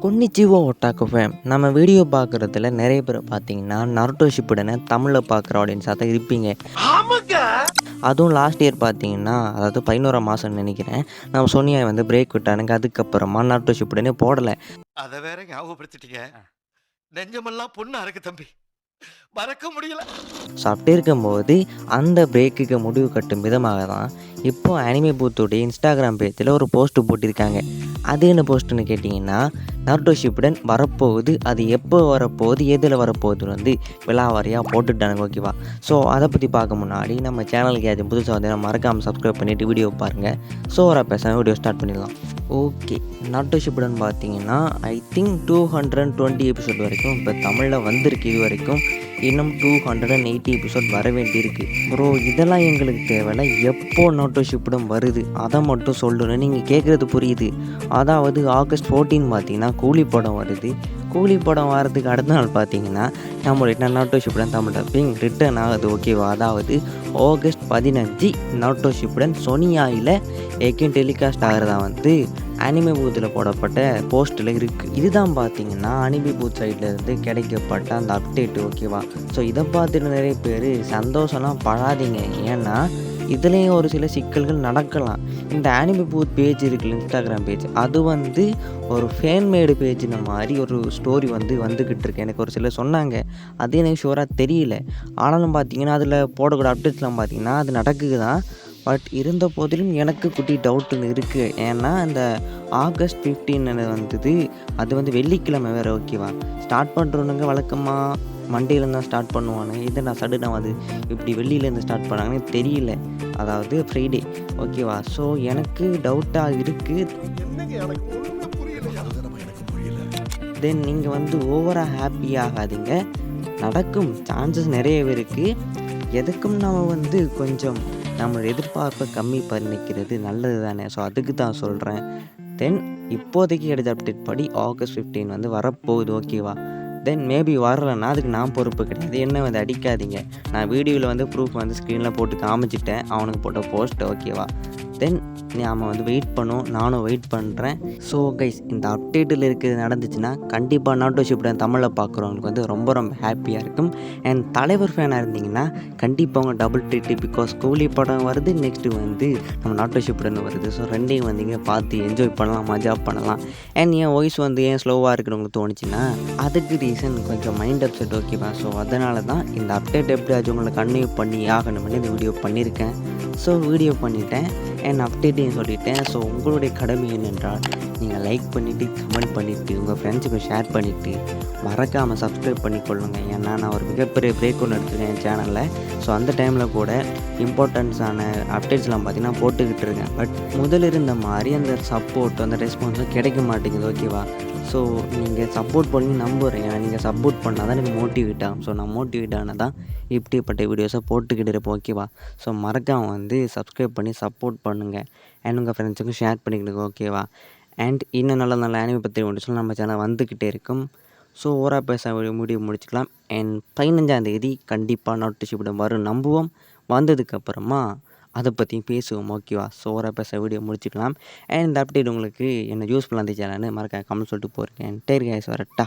கொன்னிச்சிவா ஒட்டாக்கு fame. நம்ம video பார்க்குறதுல நிறைய பேர் பார்த்தீங்கன்னா, நருட்டோ ஷிப்புடனை தமிழில் பார்க்குற ஆடியன்ஸாக தான் இருப்பீங்க. அதுவும் லாஸ்ட் இயர் பார்த்தீங்கன்னா, அதாவது 11ஆம் மாதம்னு நினைக்கிறேன், நம்ம சோனியா வந்து பிரேக் விட்டானுங்க. அதுக்கப்புறமா நருட்டோ ஷிப்புடனே போடலை. அதை வேற ஞாபகப்படுத்திட்டீங்க. நெஞ்சமெல்லாம் பொண்ணா இருக்கு தம்பி, மறக்க முடியல. ஸோ அப்படி இருக்கும்போது அந்த பிரேக்குக்கு முடிவு கட்டும் விதமாக தான் இப்போது அனிமே பூத்துடைய இன்ஸ்டாகிராம் பேஜில் ஒரு போஸ்ட்டு போட்டிருக்காங்க. அது என்ன போஸ்ட்டுன்னு கேட்டிங்கன்னா, நருட்டோ ஷிப்புடன் வரப்போகுது, அது எப்போ வரப்போகுது, எதில் வரப்போகுதுன்னு வந்து விலாவாரியாக போட்டுட்டானுங்க. ஓகேவா? ஸோ அதை பற்றி பார்க்க முன்னாடி நம்ம சேனலுக்கு அது புதுசாக வந்து மறக்காமல் சப்ஸ்கிரைப் பண்ணிவிட்டு வீடியோ பாருங்கள். ஸோ ஒரு பேசாமல் வீடியோ ஸ்டார்ட் பண்ணிடலாம். ஓகே, நருட்டோ ஷிப்புடன் பார்த்தீங்கன்னா ஐ திங்க் 220 எபிசோட் வரைக்கும் இப்போ தமிழில் வந்திருக்கு. இது வரைக்கும் இன்னும் 280 எபிசோட் வர வேண்டியிருக்கு. ப்ரோ, இதெல்லாம் எங்களுக்கு தேவையில்ல, எப்போ நருட்டோ ஷிப்புடன் வருது அதை மட்டும் சொல்லணும். நீங்கள் கேட்குறது புரியுது. அதாவது ஆகஸ்ட் 14 பார்த்தீங்கன்னா கூலி படம் வருது. கூலி படம் வரதுக்கு அடுத்த நாள் பார்த்தீங்கன்னா நம்மளுடைய Naruto Shippuden Tamil dubbing return ஆகுது. ஓகேவா? அதாவது ஆகஸ்ட் 15 நருட்டோ ஷிப்புடன் சோனியாயில் எகெயின் டெலிகாஸ்ட் ஆகிறதா வந்து அனிமே பூத்தில் போடப்பட்ட போஸ்ட்டில் இருக்குது. இதுதான் பார்த்தீங்கன்னா அனிமே பூத் சைடில் இருந்து கிடைக்கப்பட்ட அந்த அப்டேட்டு. ஓகேவா? ஸோ இதை பார்த்துட்டு நிறைய பேர் சந்தோஷம்லாம் படாதீங்க. ஏன்னா இதுலேயும் ஒரு சில சிக்கல்கள் நடக்கலாம். இந்த அனிமே பூத் பேஜ் இருக்குல்ல, இன்ஸ்டாகிராம் பேஜ், அது வந்து ஒரு ஃபேன்மேடு பேஜின மாதிரி ஒரு ஸ்டோரி வந்துக்கிட்டு இருக்கு. எனக்கு ஒரு சிலர் சொன்னாங்க, அது எனக்கு ஷூராக தெரியல. ஆனாலும் பார்த்தீங்கன்னா அதில் போடக்கூடிய அப்டேட்ஸ்லாம் பார்த்தீங்கன்னா அது நடக்குது தான். பட் இருந்த போதிலும் எனக்கு குட்டி டவுட்டுன்னு இருக்குது. ஏன்னா இந்த ஆகஸ்ட் 15 வந்தது, அது வந்து வெள்ளிக்கிழமை வேறு. ஓகேவா? ஸ்டார்ட் பண்ணுறவனுங்க வழக்கமாக மண்டேலேருந்து தான் ஸ்டார்ட் பண்ணுவானுங்க. இதை நான் சடனாக அது இப்படி வெள்ளியிலேருந்து ஸ்டார்ட் பண்ணாங்கன்னு தெரியல. அதாவது ஃப்ரைடே. ஓகேவா? ஸோ எனக்கு டவுட்டாக இருக்குது. தென் நீங்கள் வந்து ஓவராக ஹாப்பி ஆகாதீங்க. நடக்கும் சான்சஸ் நிறையவே இருக்குது. எதுக்கும் நம்ம வந்து கொஞ்சம் நம்மளோட எதிர்பார்ப்பை கம்மி பண்ணிக்கிறது நல்லது தானே. ஸோ அதுக்கு தான் சொல்கிறேன். தென் இப்போதைக்கு எடுத்த அப்டேட் படி ஆகஸ்ட் 15 வந்து வரப்போகுது. ஓகேவா? தென் மேபி வரலைன்னா அதுக்கு நான் பொறுப்பு கிடையாது. என்ன வந்து அடிக்காதீங்க. நான் வீடியோவில் வந்து ப்ரூஃப் வந்து ஸ்க்ரீனில் போட்டு காமிச்சிட்டேன், அவனுக்கு போட்ட போஸ்ட். ஓகேவா? தென் நாம் வந்து வெயிட் பண்ணுவோம். நானும் வெயிட் பண்ணுறேன். ஸோ கைஸ், இந்த அப்டேட்டில் இருக்கிறது நடந்துச்சுன்னா கண்டிப்பாக நருட்டோ ஷிப்புடன் தமிழில் பார்க்குறவங்களுக்கு வந்து ரொம்ப ரொம்ப ஹாப்பியாக இருக்கும். அண்ட் தலைவர் ஃபேனாக இருந்தீங்கன்னா கண்டிப்பாக அவங்க டபுள் ட்ரீட்டு. பிகாஸ் கூலி படம் வருது, நெக்ஸ்ட்டு வந்து நம்ம நருட்டோ ஷிப்புடன் வருது. ஸோ ரெண்டையும் வந்தீங்க பார்த்து என்ஜாய் பண்ணலாம், மஜா பண்ணலாம். அண்ட் என் வாய்ஸ் வந்து ஏன் ஸ்லோவாக இருக்குன்னு தோணுச்சுன்னா அதுக்கு ரீசன் கொஞ்சம் மைண்ட் அப்செட். ஓகேவா? ஸோ அதனால தான் இந்த அப்டேட் எப்படியாச்சும் உங்களை கன்டினியூ பண்ணி ஆகணும்னு இந்த வீடியோ பண்ணியிருக்கேன். ஸோ வீடியோ பண்ணிட்டேன் அண்ட் அப்டேட்டையும் சொல்லிட்டேன். ஸோ உங்களுடைய கடமை என்னென்றால் நீங்கள் லைக் பண்ணிவிட்டு, கமெண்ட் பண்ணிவிட்டு, உங்கள் ஃப்ரெண்ட்ஸுக்கு ஷேர் பண்ணிவிட்டு, மறக்காமல் சப்ஸ்கிரைப் பண்ணிக்கொள்ளுங்க. ஏன்னா நான் ஒரு மிகப்பெரிய பிரேக் ஒன்று எடுத்துருக்கேன் என் சேனலில். ஸோ அந்த டைமில் கூட இம்பார்ட்டன்ஸான அப்டேட்ஸ்லாம் பார்த்தீங்கன்னா போட்டுக்கிட்டு இருக்கேன். பட் முதல்ல இருந்த மாதிரி அந்த சப்போர்ட், அந்த ரெஸ்பான்ஸும் கிடைக்க மாட்டேங்குது. ஓகேவா? ஸோ நீங்கள் சப்போர்ட் பண்ணி நம்புகிறேன். ஏன்னா நீங்கள் சப்போர்ட் பண்ணால் தான் எனக்கு மோட்டிவேட் ஆகும். ஸோ நான் மோட்டிவேட் ஆனால் தான் இப்படிப்பட்ட வீடியோஸை போட்டுக்கிட்டு இருப்பேன். ஓகேவா? ஸோ மறக்காமல் வந்து சப்ஸ்கிரைப் பண்ணி சப்போர்ட் பண்ணுங்கள். அண்ட் உங்கள் ஃப்ரெண்ட்ஸுக்கும் ஷேர் பண்ணிக்கிடுங்க. ஓகேவா? அண்ட் இன்னும் நல்ல நல்ல அனிமே பற்றி ஒன்று சொல்ல நம்ம சேனல் வந்துக்கிட்டே இருக்கும். ஸோ ஓரா பேச வீடியோ முடிச்சுக்கலாம். அண்ட் 15ஆம் தேதி கண்டிப்பாக நருட்டோ ஷிப்புடன் வரும் நம்புவோம். வந்ததுக்கப்புறமா அதை பற்றி பேசுவோம். ஓகேவா? ஸோ ஓரா பேச வீடியோ முடிச்சுக்கலாம். அண்ட் இந்த அப்டேட் உங்களுக்கு என்ன யூஸ்ஃபுல்லாக இருந்துச்சு மறக்காம கமெண்ட் சொல்லிட்டு போகிறேன். டேர் கைஸ், வரட்டா.